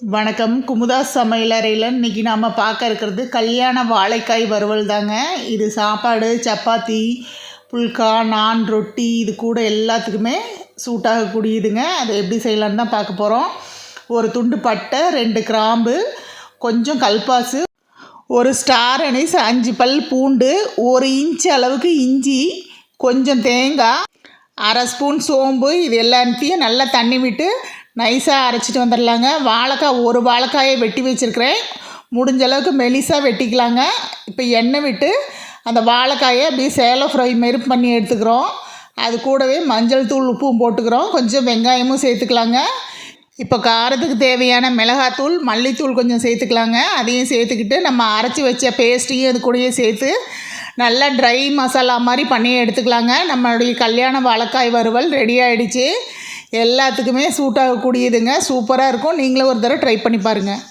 வணக்கம். குமுதா சமையலறையில் இன்றைக்கி நாம் பார்க்க இருக்கிறது கல்யாண வாழைக்காய் வறுவல் தாங்க. இது சாப்பாடு, சப்பாத்தி, புல்கா, நான், ரொட்டி இது கூட எல்லாத்துக்குமே சூட் ஆகக்கூடியதுங்க. அதை எப்படி செய்யலான்னு தான் பார்க்க போகிறோம். ஒரு துண்டு பட்டை, 2 கிராம்பு, கொஞ்சம் கல்பாசு, ஒரு ஸ்டார் அனிஸ், 5 பல் பூண்டு, 1 இன்ச் அளவுக்கு இஞ்சி, கொஞ்சம் தேங்காய், 1/2 ஸ்பூன் சோம்பு, இது எல்லாத்தையும் நல்லா தண்ணி விட்டு நைஸாக அரைச்சிட்டு வந்துடலாங்க. வாழைக்காய், ஒரு வாழைக்காயை வெட்டி வச்சுருக்கிறேன். முடிஞ்ச அளவுக்கு மெலிசாக வெட்டிக்கலாங்க. இப்போ எண்ணெய் விட்டு அந்த வாழைக்காயை அப்படியே சேலோ ஃப்ரை மாரி பண்ணி எடுத்துக்கிறோம். அது கூடவே மஞ்சள் தூள், உப்பும் போட்டுக்கிறோம். கொஞ்சம் வெங்காயமும் சேர்த்துக்கலாங்க. இப்போ காரத்துக்கு தேவையான மிளகாத்தூள், மல்லித்தூள் கொஞ்சம் சேர்த்துக்கலாங்க. அதையும் சேர்த்துக்கிட்டு நம்ம அரைச்சி வச்ச பேஸ்ட்டையும் அது கூடயே சேர்த்து நல்லா ட்ரை மசாலா மாதிரி பண்ணி எடுத்துக்கலாங்க. நம்மளுடைய கல்யாண வாழைக்காய் வறுவல் ரெடி ஆகிடுச்சு. எல்லாத்துக்குமே சூட் ஆகக்கூடியதுங்க. சூப்பராக இருக்கும். நீங்களும் ஒரு தடவை ட்ரை பண்ணி பாருங்கள்.